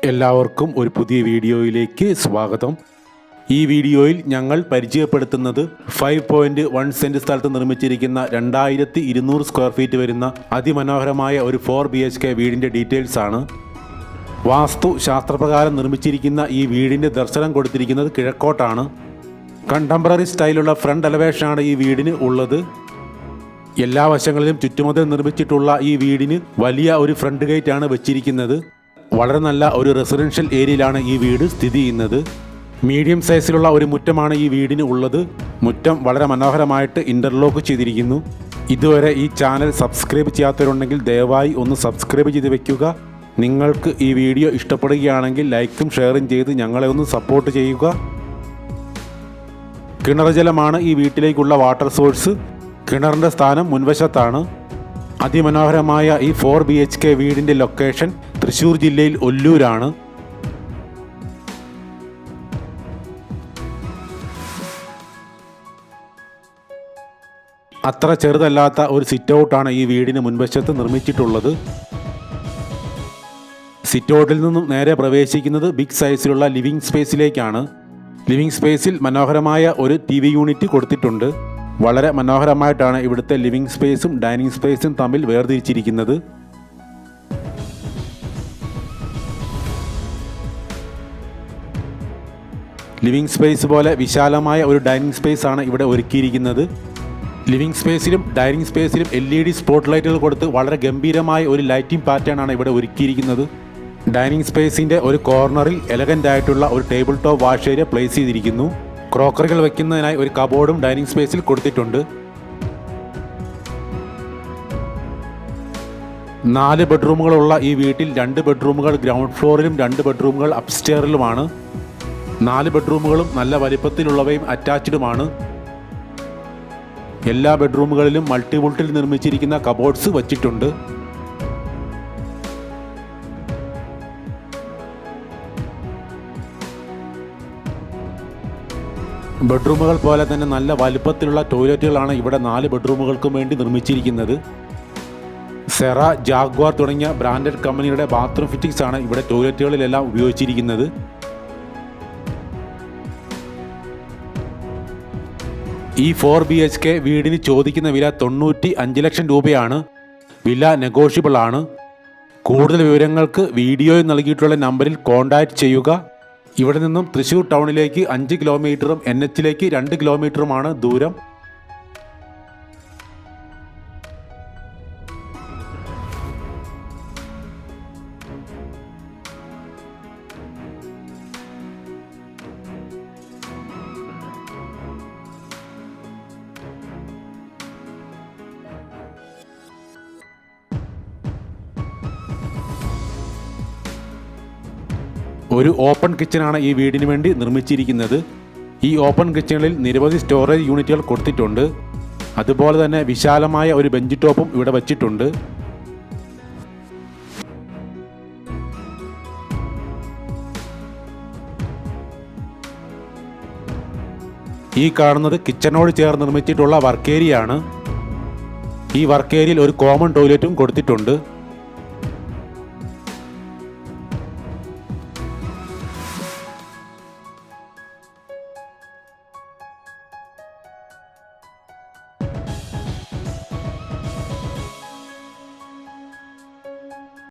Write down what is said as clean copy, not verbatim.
എല്ലാവർക്കും ഒരു പുതിയ വീഡിയോയിലേക്ക് സ്വാഗതം. ഈ വീഡിയോയിൽ ഞങ്ങൾ പരിചയപ്പെടുത്തുന്നത് 5.1 സെൻറ്റ് സ്ഥലത്ത് നിർമ്മിച്ചിരിക്കുന്ന 2200 സ്ക്വയർ ഫീറ്റ് വരുന്ന അതിമനോഹരമായ ഒരു 4 BHK വീടിൻ്റെ ഡീറ്റെയിൽസ് ആണ്. വാസ്തു ശാസ്ത്രപ്രകാരം നിർമ്മിച്ചിരിക്കുന്ന ഈ വീടിൻ്റെ ദർശനം കൊടുത്തിരിക്കുന്നത് കിഴക്കോട്ടാണ്. കണ്ടംപററി സ്റ്റൈലുള്ള ഫ്രണ്ട് എലവേഷനാണ് ഈ വീടിന് ഉള്ളത്. എല്ലാ വശങ്ങളിലും ചുറ്റുമതിൽ നിർമ്മിച്ചിട്ടുള്ള ഈ വീടിന് വലിയ ഒരു ഫ്രണ്ട് ഗേറ്റ് ആണ് വെച്ചിരിക്കുന്നത്. വളരെ നല്ല ഒരു റെസിഡൻഷ്യൽ ഏരിയയിലാണ് ഈ വീട് സ്ഥിതി ചെയ്യുന്നത്. മീഡിയം സൈസിലുള്ള ഒരു മുറ്റമാണ് ഈ വീടിന് ഉള്ളത്. മുറ്റം വളരെ മനോഹരമായിട്ട് ഇൻ്റർലോക്ക് ചെയ്തിരിക്കുന്നു. ഇതുവരെ ഈ ചാനൽ സബ്സ്ക്രൈബ് ചെയ്യാത്തവരുണ്ടെങ്കിൽ ദയവായി ഒന്ന് സബ്സ്ക്രൈബ് ചെയ്ത് വെക്കുക. നിങ്ങൾക്ക് ഈ വീഡിയോ ഇഷ്ടപ്പെടുകയാണെങ്കിൽ ലൈക്കും ഷെയറും ചെയ്ത് ഞങ്ങളെ ഒന്ന് സപ്പോർട്ട് ചെയ്യുക. കിണർ ജലമാണ് ഈ വീട്ടിലേക്കുള്ള വാട്ടർ സോഴ്സ്. കിണറിൻ്റെ സ്ഥാനം മുൻവശത്താണ്. അതിമനോഹരമായ ഈ 4 BHK വീടിൻ്റെ ലൊക്കേഷൻ തൃശ്ശൂർ ജില്ലയിൽ ഒല്ലൂരാണ്. അത്ര ചെറുതല്ലാത്ത ഒരു സിറ്റ് ഔട്ടാണ് ഈ വീടിന് മുൻവശത്ത് നിർമ്മിച്ചിട്ടുള്ളത്. സിറ്റ് ഔട്ടിൽ നിന്നും നേരെ പ്രവേശിക്കുന്നത് ബിഗ് സൈസിലുള്ള ലിവിംഗ് സ്പേസിലേക്കാണ്. ലിവിംഗ് സ്പേസിൽ മനോഹരമായ ഒരു TV യൂണിറ്റ് കൊടുത്തിട്ടുണ്ട്. വളരെ മനോഹരമായിട്ടാണ് ഇവിടുത്തെ ലിവിംഗ് സ്പേസും ഡൈനിങ് സ്പേസും തമ്മിൽ വേർതിരിച്ചിരിക്കുന്നത്. ലിവിംഗ് സ്പേസ് പോലെ വിശാലമായ ഒരു ഡൈനിങ് സ്പേസ് ആണ് ഇവിടെ ഒരുക്കിയിരിക്കുന്നത്. ലിവിംഗ് സ്പേസിലും ഡൈനിങ് സ്പേസിലും LED സ്പോട്ട് ലൈറ്റുകൾ കൊടുത്ത് വളരെ ഗംഭീരമായ ഒരു ലൈറ്റിംഗ് പാറ്റേൺ ആണ് ഇവിടെ ഒരുക്കിയിരിക്കുന്നത്. ഡൈനിങ് സ്പേസിൻ്റെ ഒരു കോർണറിൽ എലഗൻ്റ് ആയിട്ടുള്ള ഒരു table top wash area place ചെയ്തിരിക്കുന്നു. ക്രോക്കറികൾ വയ്ക്കുന്നതിനായി ഒരു കബോർഡും ഡൈനിങ് സ്പേസിൽ കൊടുത്തിട്ടുണ്ട്. 4 ബെഡ്റൂമുകളുള്ള ഈ വീട്ടിൽ 2 ബെഡ്റൂമുകൾ ഗ്രൗണ്ട് ഫ്ലോറിലും 2 ബെഡ്റൂമുകൾ അപ്സ്റ്റെയറിലുമാണ്. 4 ബെഡ്റൂമുകളും നല്ല വലിപ്പത്തിലുള്ളവയും അറ്റാച്ച്ഡുമാണ്. എല്ലാ ബെഡ്റൂമുകളിലും മൾട്ടിവുഡിൽ നിർമ്മിച്ചിരിക്കുന്ന കബോർഡ്സ് വച്ചിട്ടുണ്ട്. ബെഡ്റൂമുകൾ പോലെ തന്നെ നല്ല വലുപ്പത്തിലുള്ള ടോയ്ലറ്റുകളാണ് ഇവിടെ 4 ബെഡ്റൂമുകൾക്കും വേണ്ടി നിർമ്മിച്ചിരിക്കുന്നത്. സെറ, ജാഗ്വാർ തുടങ്ങിയ ബ്രാൻഡഡ് കമ്പനിയുടെ ബാത്റൂം ഫിറ്റിംഗ്സ് ആണ് ഇവിടെ ടോയ്ലറ്റുകളിലെല്ലാം ഉപയോഗിച്ചിരിക്കുന്നത്. ഈ 4 BHK വീടിന് ചോദിക്കുന്ന വില 95 ലക്ഷം രൂപയാണ്. വില നെഗോഷ്യബിൾ ആണ്. കൂടുതൽ വിവരങ്ങൾക്ക് വീഡിയോയിൽ നൽകിയിട്ടുള്ള നമ്പറിൽ കോൺടാക്റ്റ് ചെയ്യുക. ഇവിടെ നിന്നും തൃശ്ശൂർ ടൗണിലേക്ക് 5 കിലോമീറ്ററും NHലേക്ക് 2 കിലോമീറ്ററുമാണ് ദൂരം. ഒരു ഓപ്പൺ കിച്ചണാണ് ഈ വീടിന് വേണ്ടി നിർമ്മിച്ചിരിക്കുന്നത്. ഈ ഓപ്പൺ കിച്ചണിൽ നിരവധി സ്റ്റോറേജ് യൂണിറ്റുകൾ കൊടുത്തിട്ടുണ്ട്. അതുപോലെ തന്നെ വിശാലമായ ഒരു ബെഞ്ച് ടോപ്പും ഇവിടെ വച്ചിട്ടുണ്ട്. ഈ കാണുന്നത് കിച്ചണോട് ചേർന്ന് നിർമ്മിച്ചിട്ടുള്ള വർക്ക് ഏരിയ ആണ്. ഈ വർക്ക് ഏരിയയിൽ ഒരു കോമൺ ടോയ്ലറ്റും കൊടുത്തിട്ടുണ്ട്.